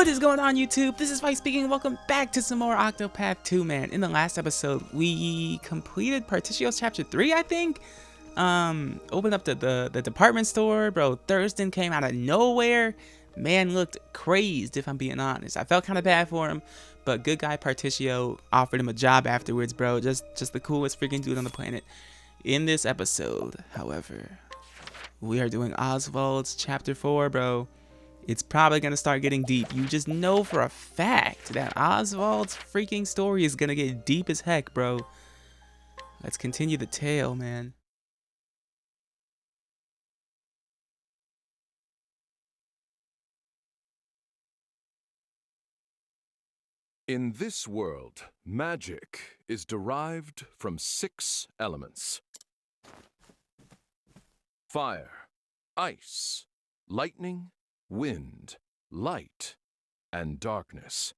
What is going on, YouTube? This is Spike speaking. Welcome back to some more Octopath 2, man. In the last episode, we completed Partitio's Chapter 3, I think. Opened up the department store. Bro, Thurston came out of nowhere. Man looked crazed, if I'm being honest. I felt kind of bad for him, but good guy Partitio offered him a job afterwards, bro. Just the coolest freaking dude on the planet. In this episode, however, we are doing Osvald's Chapter 4, bro. It's probably going to start getting deep. You just know for a fact that Osvald's freaking story is going to get deep as heck, bro. Let's continue the tale, man. In this world, magic is derived from 6 elements: fire, ice, lightning, wind, light, and darkness.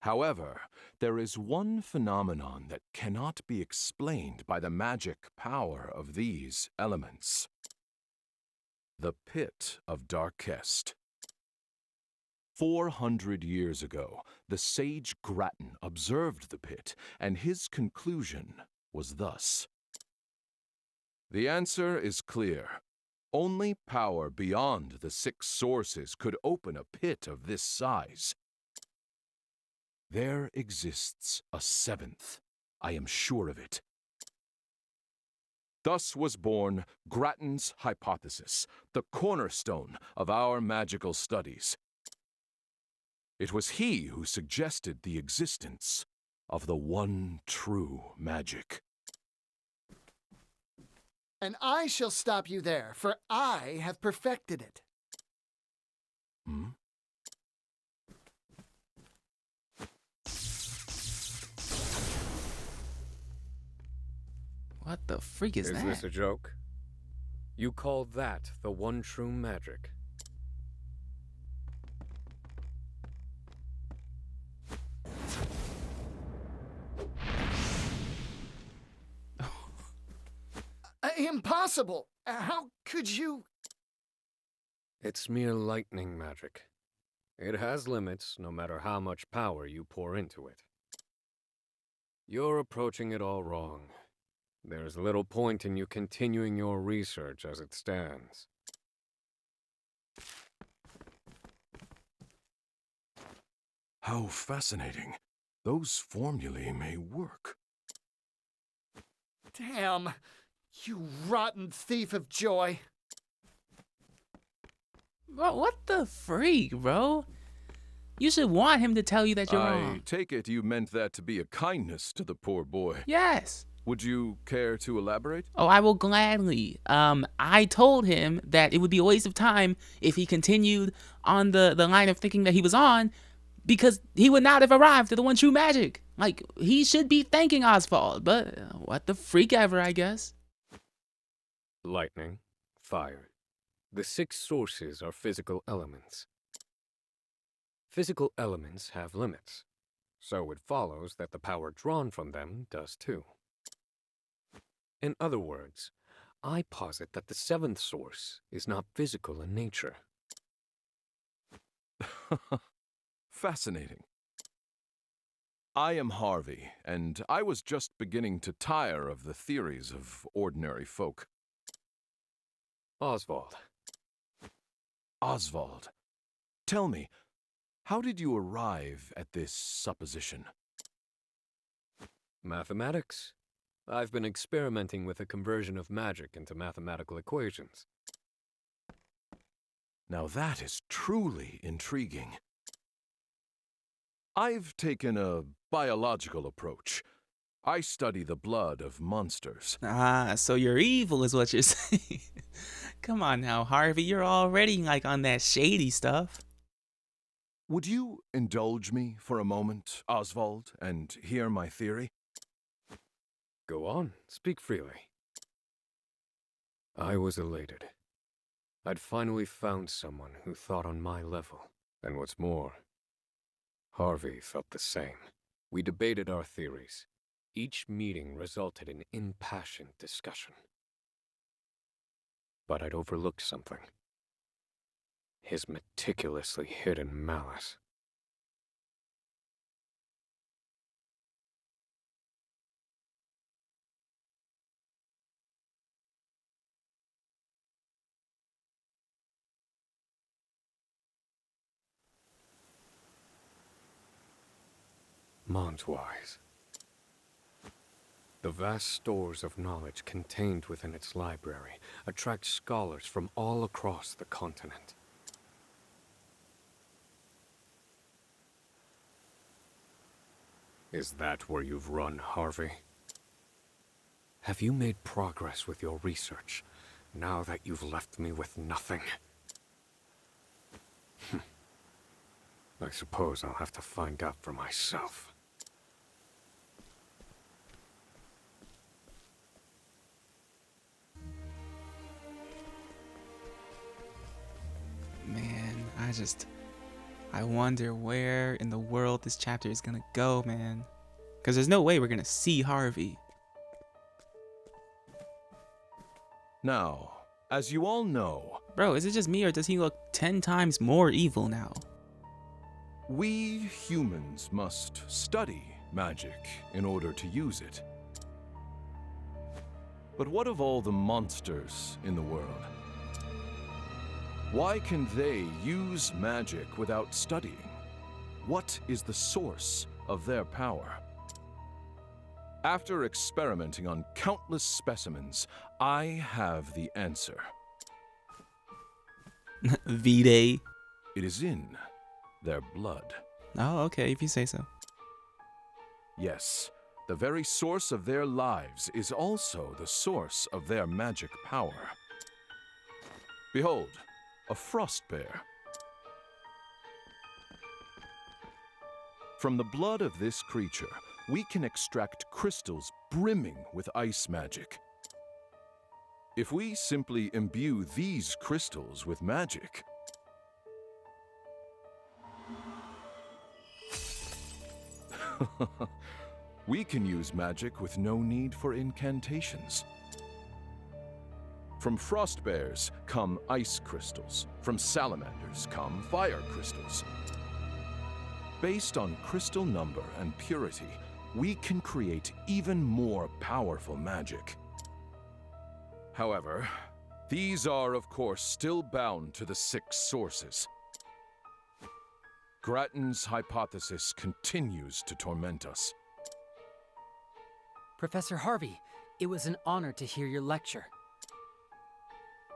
However, there is one phenomenon that cannot be explained by the magic power of these elements: the Pit of Darkest. 400 years ago, the sage Grattan observed the pit, and his conclusion was thus. The answer is clear. Only power beyond the 6 sources could open a pit of this size. There exists a 7th. I am sure of it. Thus was born Grattan's hypothesis, the cornerstone of our magical studies. It was he who suggested the existence of the one true magic. And I shall stop you there, for I have perfected it. Hmm? What the freak is that? Is this a joke? You call that the one true magic? Impossible! How could you? It's mere lightning magic. It has limits, no matter how much power you pour into it. You're approaching it all wrong. There's little point in you continuing your research as it stands. How fascinating. Those formulae may work. Damn! You rotten thief of joy! Bro, what the freak, bro? You should want him to tell you that you're wrong. I take it you meant that to be a kindness to the poor boy. Yes. Would you care to elaborate? Oh, I will gladly. I told him that it would be a waste of time if he continued on the line of thinking that he was on, because he would not have arrived at the one true magic. Like, he should be thanking Osvald, but what the freak ever, I guess. Lightning, fire. The 6 sources are physical elements. Physical elements have limits, so it follows that the power drawn from them does too. In other words, I posit that the 7th source is not physical in nature. Fascinating. I am Harvey, and I was just beginning to tire of the theories of ordinary folk. Osvald. Osvald, tell me, how did you arrive at this supposition? Mathematics. I've been experimenting with the conversion of magic into mathematical equations. Now that is truly intriguing. I've taken a biological approach. I study the blood of monsters. Ah, so you're evil is what you're saying. Come on now, Harvey, you're already like on that shady stuff. Would you indulge me for a moment, Osvald, and hear my theory? Go on, speak freely. I was elated. I'd finally found someone who thought on my level. And what's more, Harvey felt the same. We debated our theories. Each meeting resulted in impassioned discussion. But I'd overlooked something. his meticulously hidden malice. Montwise. The vast stores of knowledge contained within its library attract scholars from all across the continent. Is that where you've run, Harvey? Have you made progress with your research, now that you've left me with nothing? I suppose I'll have to find out for myself. Man, I wonder where in the world this chapter is gonna go, man. Because there's no way we're gonna see Harvey. Now, as you all know, Bro, is it just me or does he look 10 times more evil now? we humans must study magic in order to use it. But what of all the monsters in the world? Why can they use magic without studying? What is the source of their power? After experimenting on countless specimens, I have the answer. V-Day. It is in their blood. Oh, okay, if you say so. Yes, the very source of their lives is also the source of their magic power. Behold, a frost bear. From the blood of this creature, we can extract crystals brimming with ice magic. If we simply imbue these crystals with magic, we can use magic with no need for incantations. From frost bears come ice crystals. From salamanders come fire crystals. Based on crystal number and purity, we can create even more powerful magic. However, these are, of course, still bound to the 6 sources. Grattan's hypothesis continues to torment us. Professor Harvey, it was an honor to hear your lecture.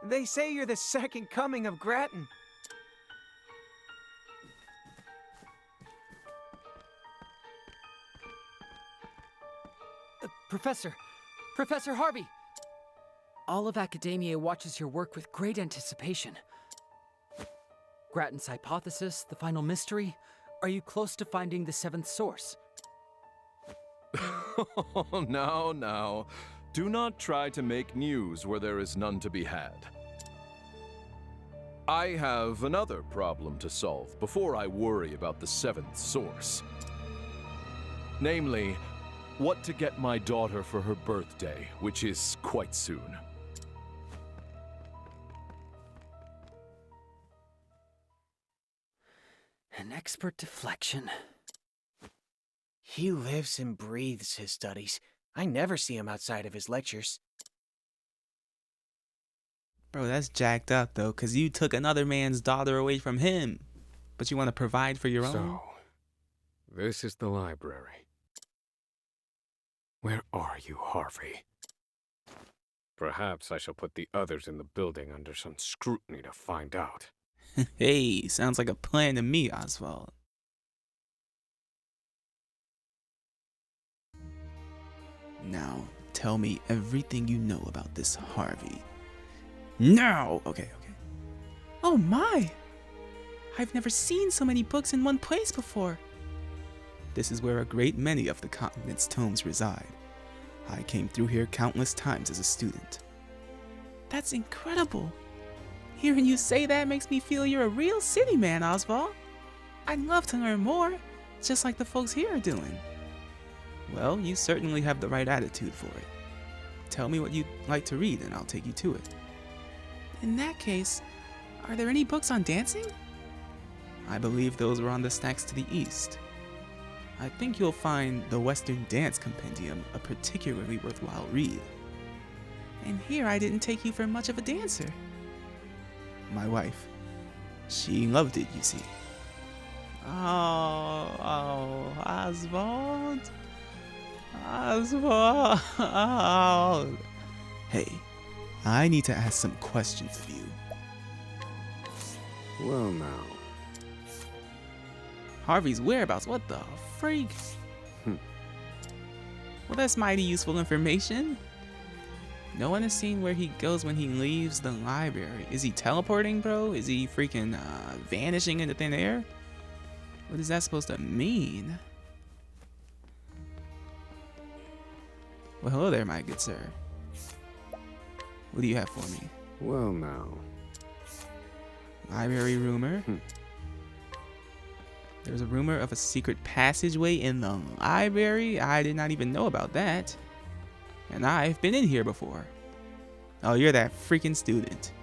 They say you're the second coming of Grattan. Professor Harvey! All of academia watches your work with great anticipation. Grattan's hypothesis, the final mystery. Are you close to finding the 7th source? Now. Do not try to make news where there is none to be had. I have another problem to solve before I worry about the 7th source. Namely, what to get my daughter for her birthday, which is quite soon. An expert deflection. He lives and breathes his studies. I never see him outside of his lectures. Bro, that's jacked up though, because you took another man's daughter away from him. But you want to provide for your own? So, this is the library. Where are you, Harvey? Perhaps I shall put the others in the building under some scrutiny to find out. Hey, sounds like a plan to me, Osvald. Now, tell me everything you know about this Harvey. Now! Okay. Oh my! I've never seen so many books in one place before. This is where a great many of the continent's tomes reside. I came through here countless times as a student. That's incredible. Hearing you say that makes me feel you're a real city man, Osvald. I'd love to learn more, just like the folks here are doing. Well, you certainly have the right attitude for it. Tell me what you'd like to read and I'll take you to it. In that case, Are there any books on dancing? I believe those were on the stacks to the east. I think you'll find the Western Dance Compendium a particularly worthwhile read. And here I didn't take you for much of a dancer. My wife, she loved it, you see. Oh, Osvald. Osvald. Hey, I need to ask some questions of you. Well now. Harvey's whereabouts, what the freak? Well, that's mighty useful information. No one has seen where he goes when he leaves the library. Is he teleporting, bro? Is he freaking vanishing into thin air? What is that supposed to mean? Well, hello there, my good sir. What do you have for me? Well now. Library rumor? There's a rumor of a secret passageway in the library? I did not even know about that. And I've been in here before. Oh, you're that freaking student.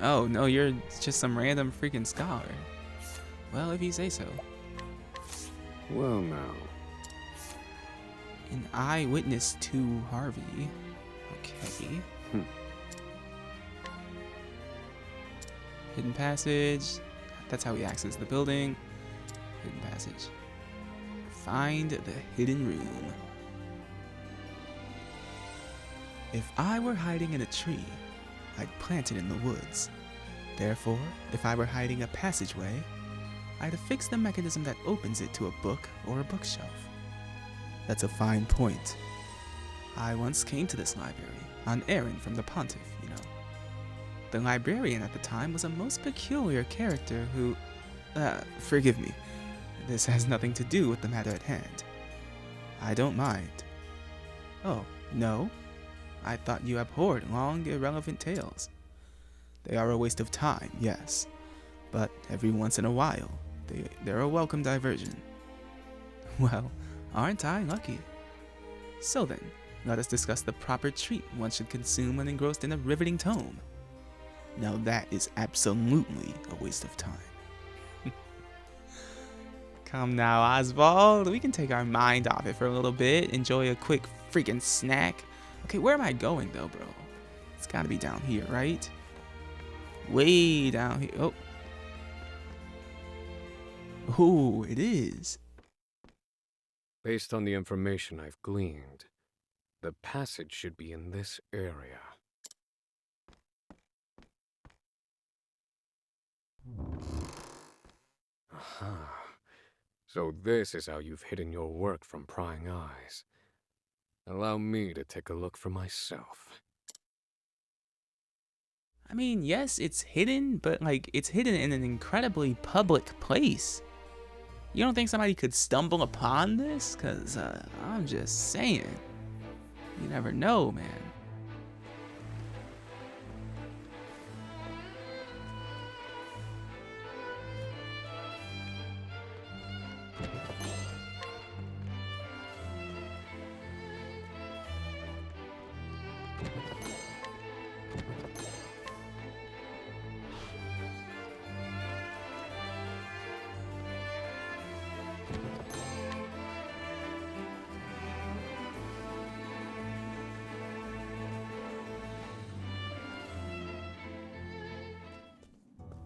Oh, no, you're just some random freaking scholar. Well, if you say so. Well now. An eyewitness to Harvey. Okay. Hidden passage. That's how we access the building. Hidden passage. Find the hidden room. If I were hiding in a tree, I'd plant it in the woods. Therefore, if I were hiding a passageway, I'd affix the mechanism that opens it to a book or a bookshelf. That's a fine point. I once came to this library on errand from the pontiff, you know. The librarian at the time was a most peculiar character who... forgive me. This has nothing to do with the matter at hand. I don't mind. Oh, no? I thought you abhorred long, irrelevant tales. They are a waste of time, yes. But every once in a while, they're a welcome diversion. Well, aren't I lucky? So then, let us discuss the proper treat one should consume when engrossed in a riveting tome. Now that is absolutely a waste of time. Come now, Osvald. We can take our mind off it for a little bit. Enjoy a quick freaking snack. Okay, where am I going though, bro? It's gotta be down here, right? Way down here. Oh. Oh, it is. Based on the information I've gleaned, the passage should be in this area. Aha. So this is how you've hidden your work from prying eyes. Allow me to take a look for myself. I mean, yes, it's hidden, but like, it's hidden in an incredibly public place. You don't think somebody could stumble upon this? Cause, I'm just saying. You never know, man.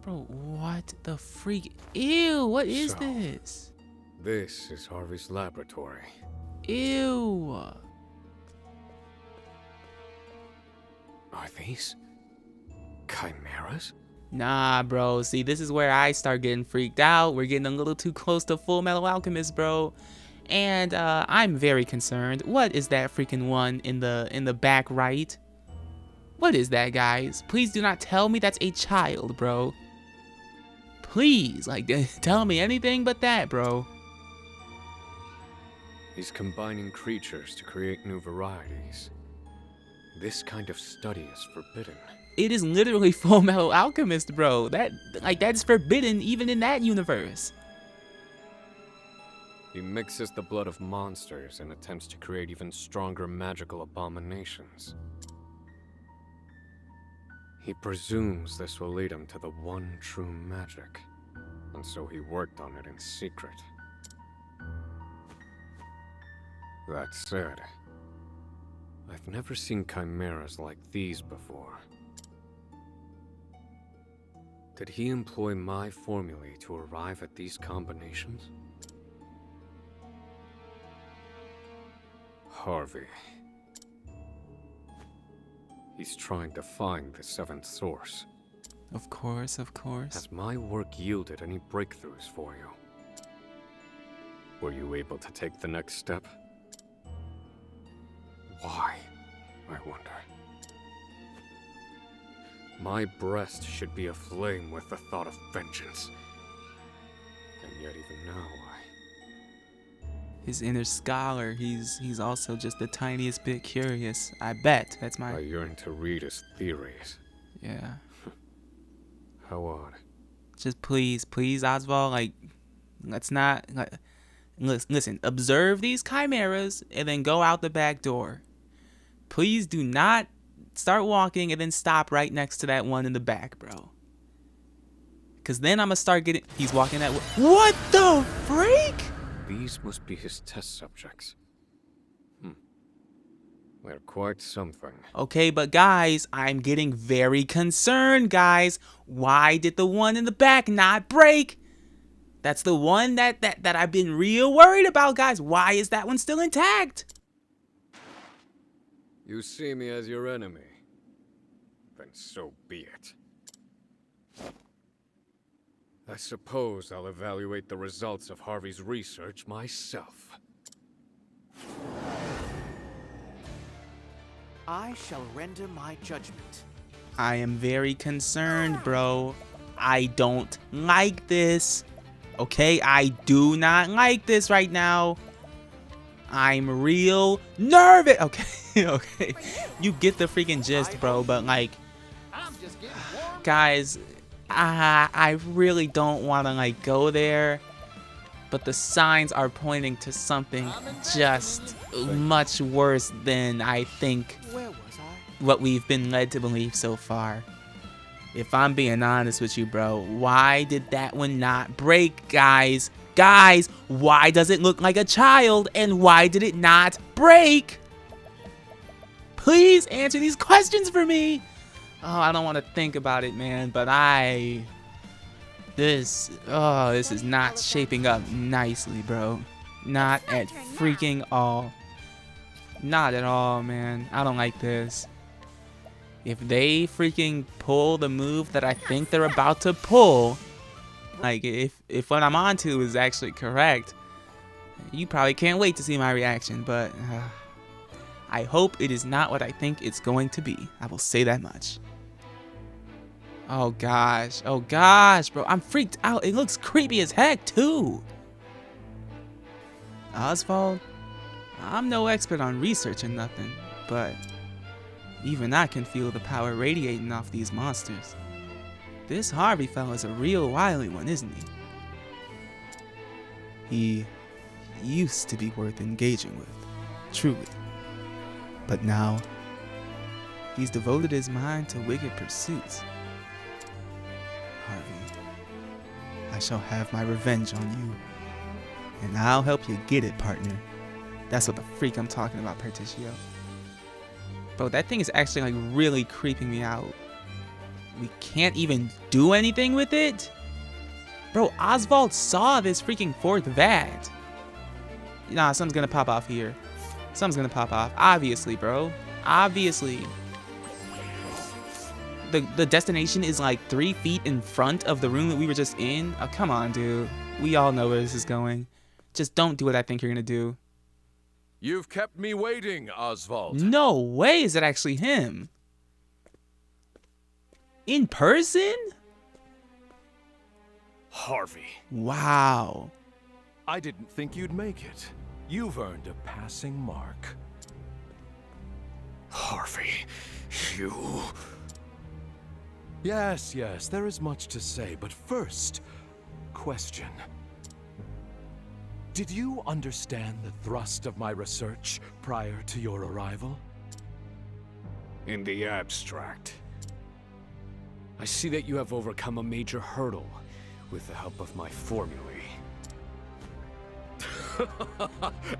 Bro, what the freak? Ew, what is So, this? This is Harvey's laboratory. Ew. Are these chimeras? Nah, bro. See, this is where I start getting freaked out. We're getting a little too close to Full Metal Alchemist, bro. And I'm very concerned. What is that freaking one in the back right? What is that, guys? Please do not tell me that's a child, bro. Please, like, tell me anything but that, bro. He's combining creatures to create new varieties. This kind of study is forbidden. It is literally Full Metal Alchemist, bro. That's forbidden even in that universe. He mixes the blood of monsters and attempts to create even stronger magical abominations. He presumes this will lead him to the one true magic, and so he worked on it in secret. That said, I've never seen chimeras like these before. Did he employ my formulae to arrive at these combinations? Harvey. He's trying to find the seventh source. Of course, of course. Has my work yielded any breakthroughs for you? Were you able to take the next step? Why, I wonder? My breast should be aflame with the thought of vengeance. And yet even now, His inner scholar, he's also just the tiniest bit curious. I bet. That's I my... yearn to read his theories. Yeah. How odd. Just please, Osvald, like, let's not... listen, observe these chimeras and then go out the back door. Please do not start walking and then stop right next to that one in the back, bro. Because then I'm going to start getting... He's walking that way. What the freak? These must be his test subjects. They're quite something. Okay, but guys, I'm getting very concerned, guys. Why did the one in the back not break? That's the one that I've been real worried about, guys. Why is that one still intact? You see me as your enemy. Then so be it. I suppose I'll evaluate the results of Harvey's research myself. I shall render my judgment. I am very concerned, bro. I don't like this. Okay, I do not like this right now. I'm real nervous. Okay, okay. You get the freaking gist, bro, but like, guys, I really don't want to like go there, but the signs are pointing to something just much worse than I think Where was I? what we've been led to believe so far. If I'm being honest with you, bro, why did that one not break, guys? Guys, why does it look like a child, and why did it not break? Please answer these questions for me. Oh, I don't want to think about it, man, but this is not shaping up nicely, bro. Not at freaking all. Not at all, man. I don't like this. If they freaking pull the move that I think they're about to pull, like if what I'm onto is actually correct, you probably can't wait to see my reaction, but I hope it is not what I think it's going to be. I will say that much. Oh gosh, bro, I'm freaked out. It looks creepy as heck too. Osvald, I'm no expert on researching nothing, but even I can feel the power radiating off these monsters. This Harvey fella's a real wily one, isn't he? He used to be worth engaging with, truly. But now, he's devoted his mind to wicked pursuits. Harvey, I shall have my revenge on you. And I'll help you get it, partner. That's what the freak I'm talking about, Particio. Bro, that thing is actually like really creeping me out. We can't even do anything with it? Bro, Osvald saw this freaking fourth vat. Nah, something's gonna pop off here. Something's gonna pop off. Obviously, bro. Obviously. The destination is like 3 feet in front of the room that we were just in. Oh, come on, dude. We all know where this is going. Just don't do what I think you're gonna do. You've kept me waiting, Osvald. No way is it actually him. In person? Harvey. Wow. I didn't think you'd make it. You've earned a passing mark. Harvey, you... Yes, there is much to say, but first, question. Did you understand the thrust of my research prior to your arrival? In the abstract, I see that you have overcome a major hurdle with the help of my formulae.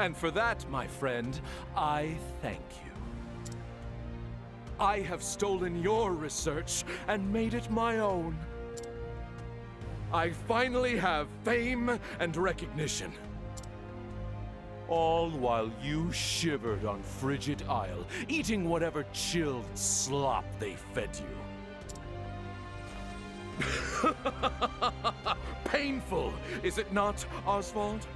And for that, my friend, I thank you. I have stolen your research and made it my own. I finally have fame and recognition. All while you shivered on Frigid Isle, eating whatever chilled slop they fed you. Painful, is it not, Osvald?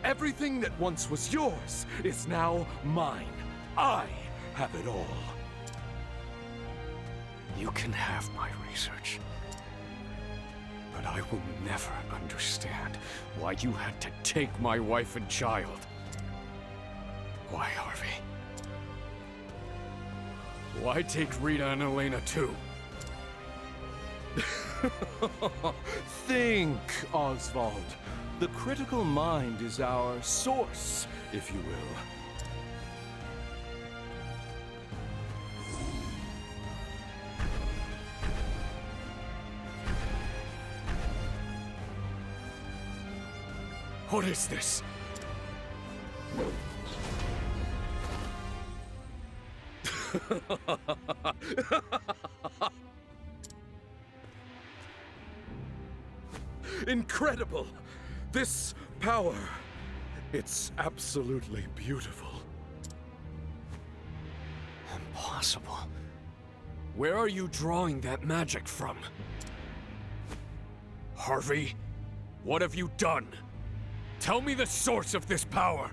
Everything that once was yours is now mine. I have it all. You can have my research, but I will never understand why you had to take my wife and child. Why, Harvey? Why take Rita and Elena too? Think, Osvald. The critical mind is our source, if you will. What is this? Incredible! This power, it's absolutely beautiful. Impossible. Where are you drawing that magic from? Harvey, what have you done? Tell me the source of this power!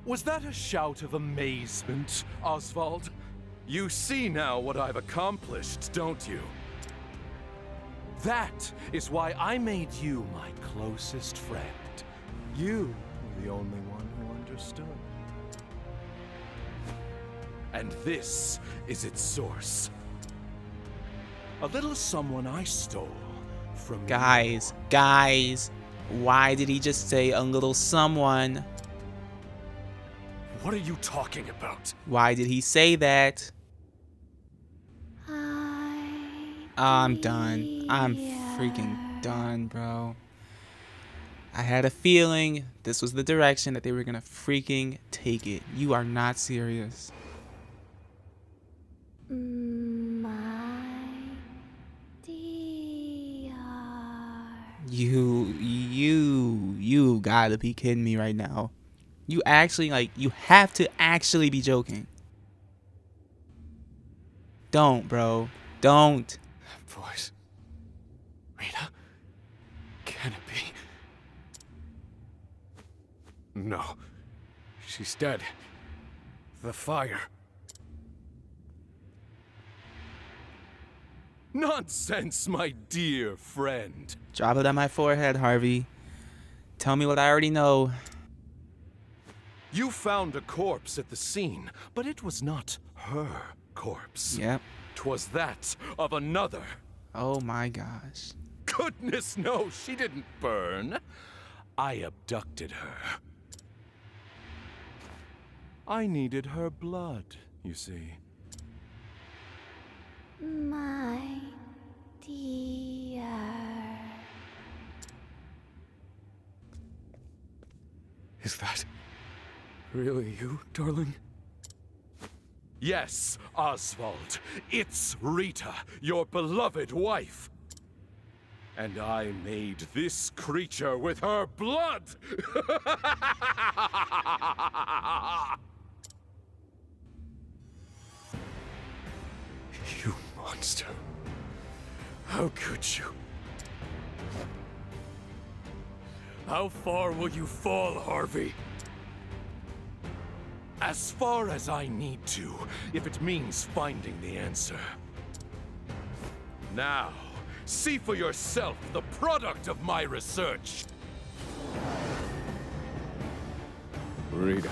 Was that a shout of amazement, Osvald? You see now what I've accomplished, don't you? That is why I made you my closest friend. You were the only one who understood. And this is its source. A little someone I stole from Guys, why did he just say a little someone? What are you talking about? Why did he say that? I'm done. I'm freaking done, bro. I had a feeling this was the direction that they were gonna freaking take it. You are not serious. My dear. You gotta be kidding me right now. You actually, you have to actually be joking. Don't, bro. Don't. Voice. Rita? Can it be? No. She's dead. The fire. Nonsense, my dear friend. Drop it on my forehead, Harvey. Tell me what I already know. You found a corpse at the scene, but it was not her corpse. Yep. 'Twas that of another. Oh my gosh. Goodness no, she didn't burn. I abducted her. I needed her blood, you see. My dear. Is that really you, darling? Yes, Osvald. It's Rita, your beloved wife. And I made this creature with her blood! You monster. How could you? How far will you fall, Harvey? As far as I need to, if it means finding the answer. Now, see for yourself the product of my research. Rita.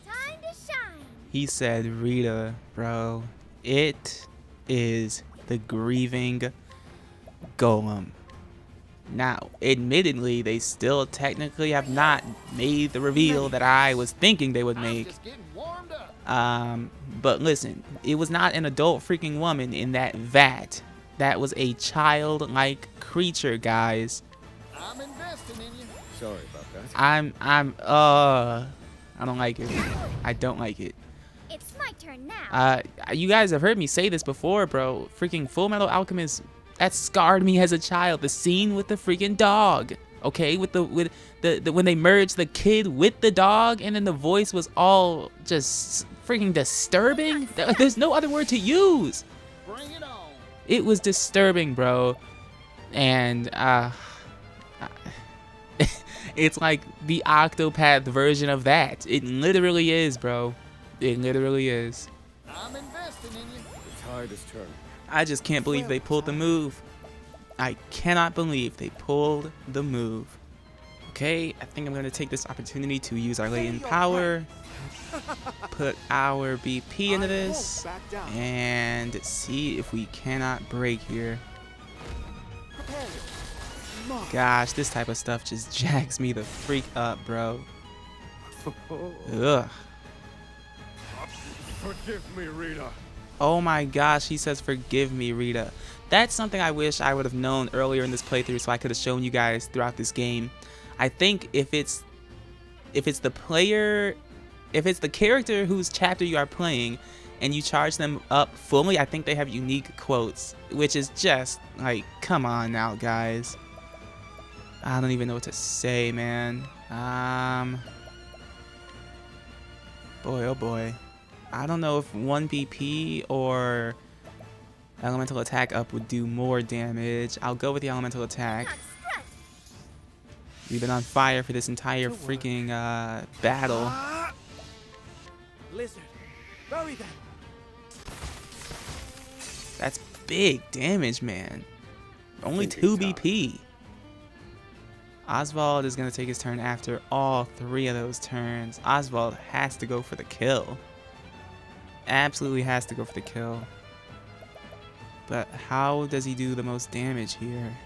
Time to shine. He said Rita, bro. It is the grieving golem. Now, admittedly, they still technically have not made the reveal that I was thinking they would make. Just getting warmed up. But listen, it was not an adult freaking woman in that vat. That was a childlike creature, guys. I'm investing in you. Sorry about that. I don't like it. I don't like it. It's my turn now. You guys have heard me say this before, bro. Freaking Full Metal Alchemist, that scarred me as a child. The scene with the freaking dog, okay, with the when they merged the kid with the dog, and then the voice was all just freaking disturbing. There's no other word to use. Bring it on. It was disturbing, bro, and it's like the Octopath version of that. It literally is, bro. It literally is. I'm investing in you. The tide is turning. I just can't believe they pulled the move. I cannot believe they pulled the move. Okay, I think I'm going to take this opportunity to use our latent power. Put our BP into this. And see if we cannot break here. Gosh, this type of stuff just jacks me the freak up, bro. Ugh. Forgive me, Rita. Oh my gosh, he says, "Forgive me, Rita." That's something I wish I would have known earlier in this playthrough, so I could have shown you guys throughout this game. I think if it's the player, if it's the character whose chapter you are playing, and you charge them up fully, I think they have unique quotes, which is just like, come on now, guys. I don't even know what to say, man. Boy, oh boy. I don't know if 1 BP or elemental attack up would do more damage. I'll go with the elemental attack. We've been on fire for this entire freaking battle. Lizard, bury them. That's big damage, man. Only 2 BP. Osvald is going to take his turn after all 3 of those turns. Osvald has to go for the kill. Absolutely has to go for the kill. But how does he do the most damage here?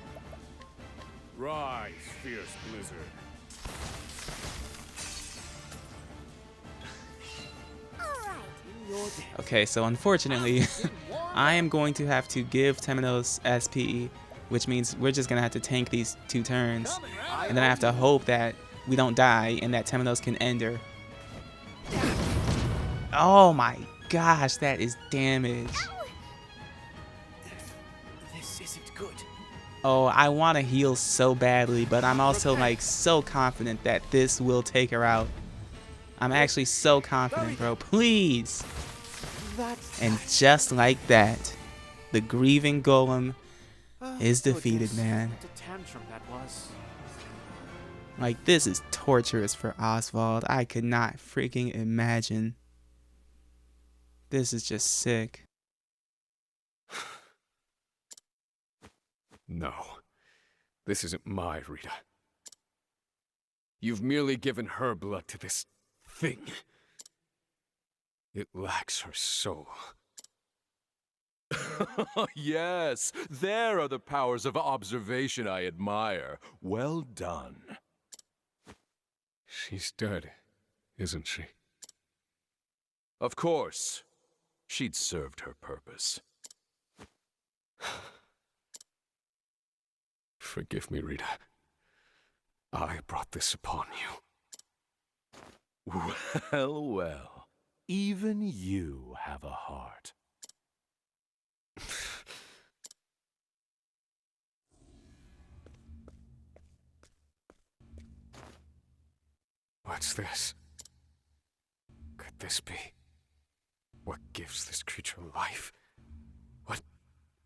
Rise, fierce blizzard. Okay, so unfortunately, I am going to have to give Temenos SP, which means we're just going to have to tank these 2 turns. And then I have to hope that we don't die and that Temenos can end her. Oh my gosh, that is damage. This isn't good. Oh, I want to heal so badly, but I'm also like so confident that this will take her out. I'm actually so confident, bro. Please. And just like that, the grieving golem is defeated, man. What a tantrum that was. Like, this is torturous for Osvald. I could not freaking imagine. This is just sick. No, this isn't my Rita. You've merely given her blood to this thing. It lacks her soul. Yes, there are the powers of observation I admire. Well done. She's dead, isn't she? Of course. She'd served her purpose. Forgive me, Rita. I brought this upon you. Well, well. Even you have a heart. What's this? Could this be? What gives this creature life? What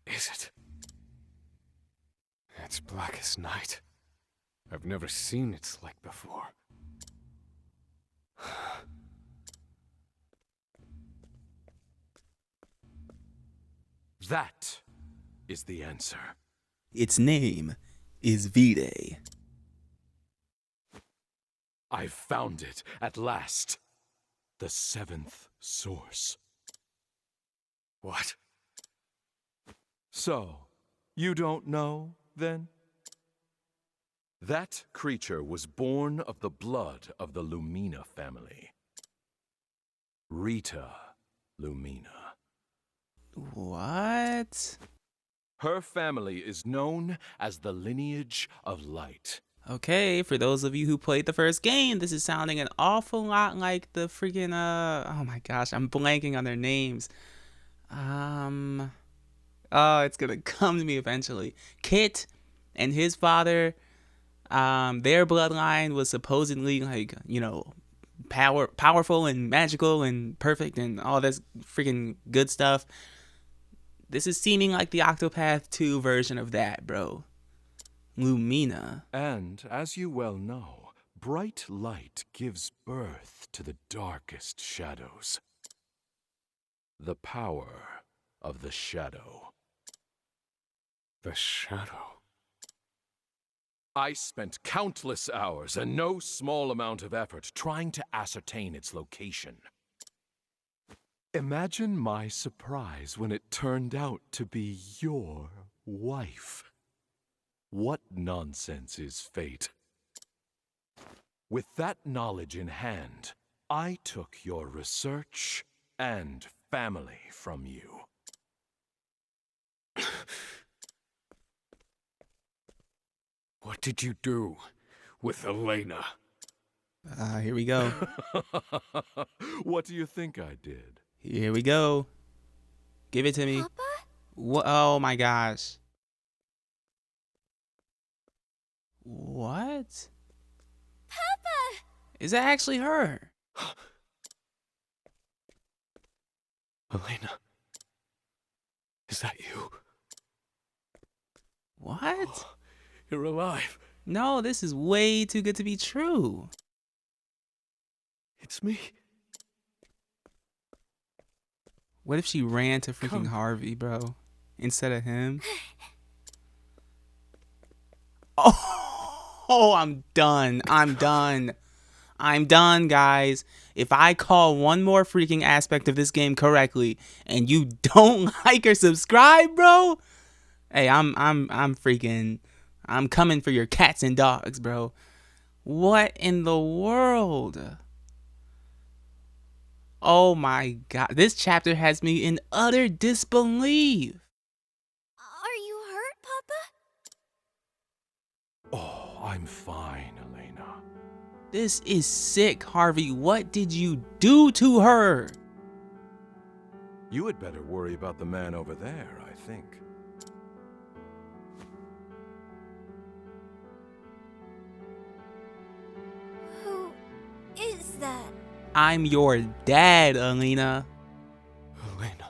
is it? It's black as night. I've never seen its like before. That is the answer. Its name is Vide. I've found it at last. The 7th source. What? So, You don't know, then? That creature was born of the blood of the Lumina family. Rita Lumina. What? Her family is known as the lineage of light. Okay, for those of you who played the first game, this is sounding an awful lot like the freaking oh my gosh, I'm blanking on their names. Oh, it's gonna come to me eventually. Kit and his father, their bloodline was supposedly like, you know, powerful and magical and perfect and all this freaking good stuff. This is seeming like the Octopath 2 version of that, bro. Lumina. And, as you well know, bright light gives birth to the darkest shadows. The power of the shadow. The shadow. I spent countless hours and no small amount of effort trying to ascertain its location. Imagine my surprise when it turned out to be your wife. What nonsense is fate? With that knowledge in hand, I took your research and family from you. What did you do with Elena? Here we go. What do you think I did? Here we go. Give it to me. Papa? What? Oh my gosh. What? Papa! Is that actually her? Elena, is that you? What? You're alive. No, this is way too good to be true. It's me. What if she ran to freaking Come. Harvey, bro, instead of him? Oh, I'm done. I'm done. I'm done, guys. If I call one more freaking aspect of this game correctly and you don't like or subscribe, bro, hey, I'm coming for your cats and dogs, bro. What in the world? Oh my god. This chapter has me in utter disbelief. Are you hurt, Papa? Oh, I'm fine, Elena. This is sick, Harvey. What did you do to her? You had better worry about the man over there, I think. Who is that? I'm your dad, Alina. Elena.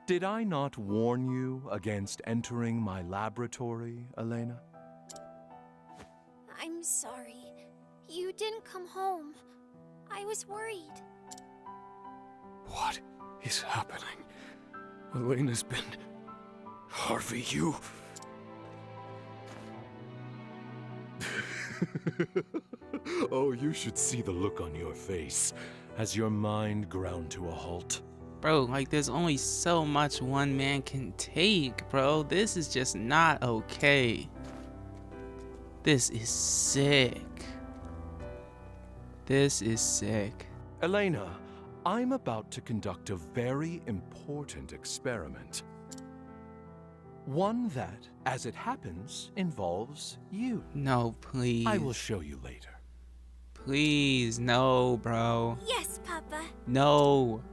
Did I not warn you against entering my laboratory, Elena? I'm sorry. You didn't come home. I was worried. What is happening? Elena's been... Harvey, you... Oh, you should see the look on your face as your mind ground to a halt. Bro, like there's only so much one man can take, bro. This is just not okay. This is sick. This is sick. Elena, I'm about to conduct a very important experiment. One that, as it happens, involves you. No, please. I will show you later. Please, no, bro. Yes, Papa. No.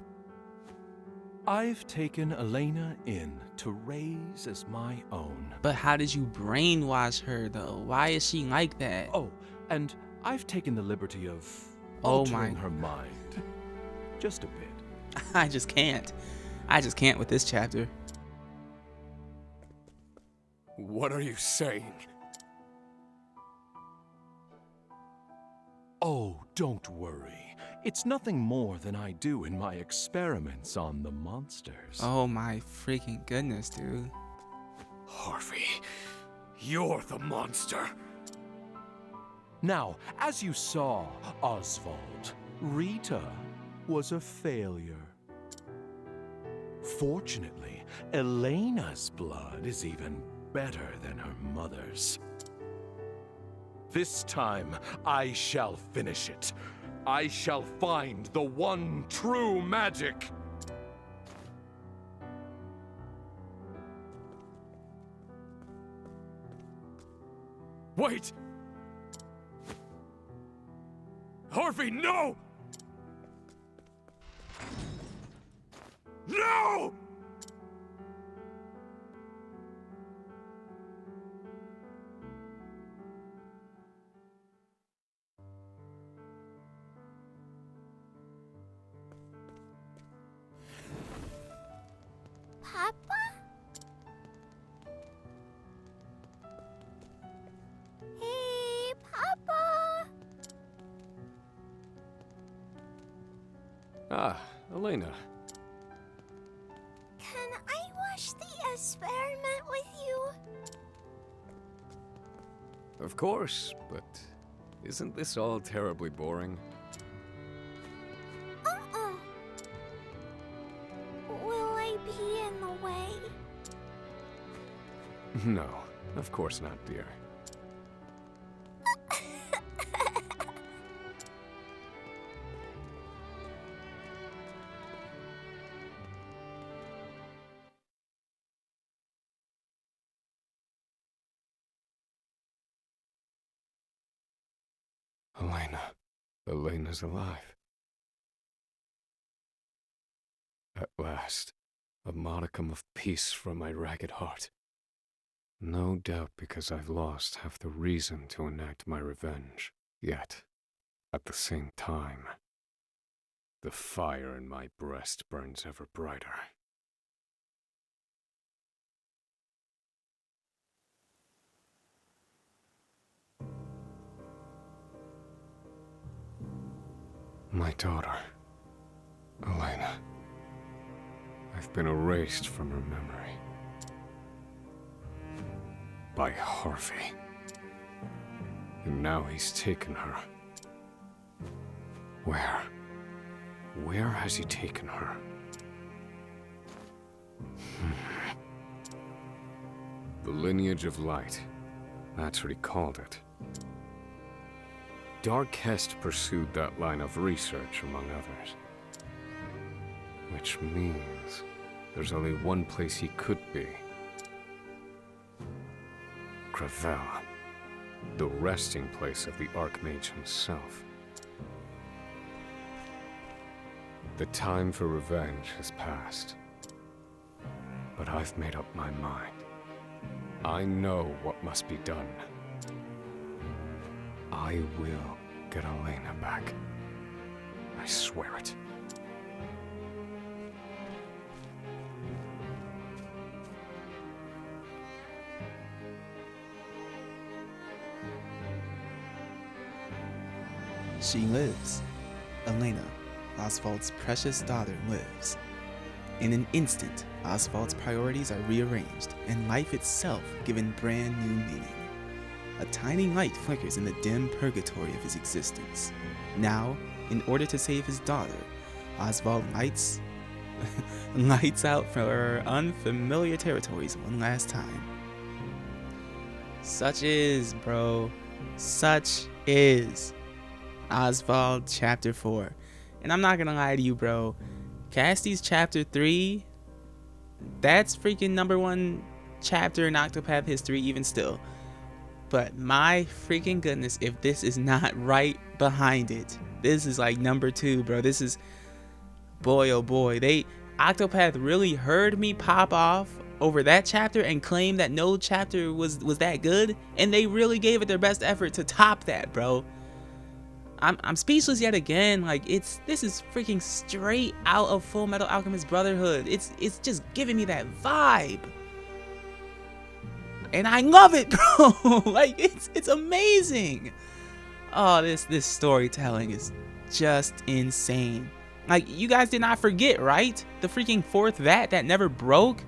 I've taken Elena in to raise as my own. But how did you brainwash her, though? Why is she like that? Oh, and I've taken the liberty of Oh altering my- her mind. Just a bit. I just can't. I just can't with this chapter. What are you saying? Oh, don't worry. It's nothing more than I do in my experiments on the monsters. Oh my freaking goodness, dude. Harvey, you're the monster. Now, as you saw, Osvald, Rita was a failure. Fortunately, Elena's blood is even better than her mother's. This time, I shall finish it. I shall find the one true magic. Wait! Harvey, no! No! Papa? Hey, Papa! Ah, Elena. Can I watch the experiment with you? Of course, but isn't this all terribly boring? Uh-uh. Will I be in the way? No, of course not, dear. Elena's alive. At last, a modicum of peace from my ragged heart. No doubt because I've lost half the reason to enact my revenge. Yet, at the same time, the fire in my breast burns ever brighter. My daughter, Elena. I've been erased from her memory. By Harvey. And now he's taken her. Where? Where has he taken her? The lineage of light. That's what he called it. Darkest pursued that line of research, among others. Which means there's only one place he could be. Gravel. The resting place of the Archmage himself. The time for revenge has passed. But I've made up my mind. I know what must be done. I will get Elena back. I swear it. She lives. Elena, Osvald's precious daughter, lives. In an instant, Osvald's priorities are rearranged, and life itself given brand new meaning. A tiny light flickers in the dim purgatory of his existence. Now, in order to save his daughter, Osvald lights out for unfamiliar territories one last time. Such is, bro. Such is. Osvald Chapter 4. And I'm not gonna lie to you, bro. Cassie's Chapter 3, that's freaking #1 chapter in Octopath history even still. But my freaking goodness, if this is not right behind it. This is like #2, bro. This is, boy oh boy. Octopath really heard me pop off over that chapter and claim that no chapter was that good, and they really gave it their best effort to top that, bro. I'm speechless yet again. Like, this is freaking straight out of Full Metal Alchemist Brotherhood. It's just giving me that vibe. And I love it, bro. Like, it's amazing. Oh, this storytelling is just insane. Like, you guys did not forget, right? The freaking 4th vat that never broke.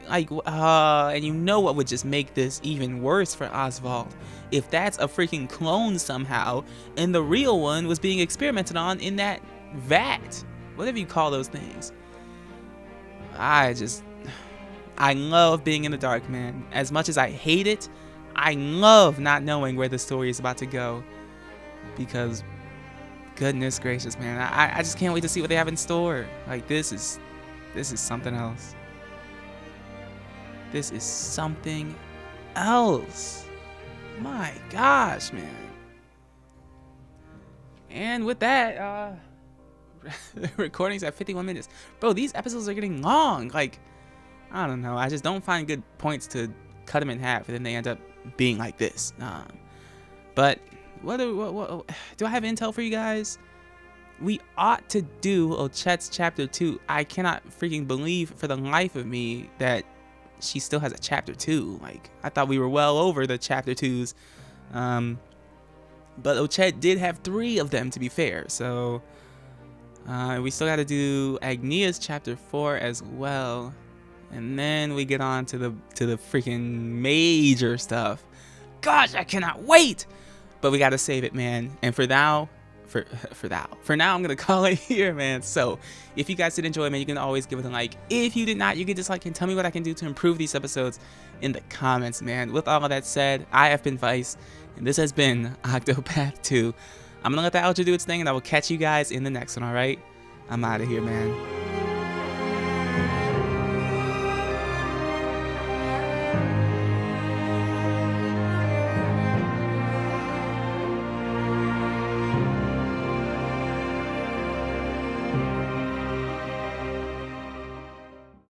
Like, and you know what would just make this even worse for Osvald? If that's a freaking clone somehow, and the real one was being experimented on in that vat. Whatever you call those things. I love being in the dark, man. As much as I hate it, I love not knowing where the story is about to go. Because, goodness gracious, man, I just can't wait to see what they have in store. Like, this is something else. This is something else. My gosh, man. And with that, the recording's at 51 minutes. Bro, these episodes are getting long. Like, I don't know. I just don't find good points to cut them in half, and then they end up being like this. But what do I have intel for you guys? We ought to do Ochet's chapter 2. I cannot freaking believe for the life of me that she still has a chapter 2. Like, I thought we were well over the chapter 2s. But Ochet did have 3 of them, to be fair. So we still got to do Agnia's chapter 4 as well. And then we get on to the freaking major stuff. Gosh, I cannot wait. But we got to save it, man. And for now, I'm gonna call it here, man. So if you guys did enjoy, man, you can always give it a like. If you did not, you can dislike and tell me what I can do to improve these episodes in the comments, man. With all of that said, I have been Vice, and this has been Octopath 2. I'm gonna let the outro do its thing, and I will catch you guys in the next one. All right, I'm out of here, man.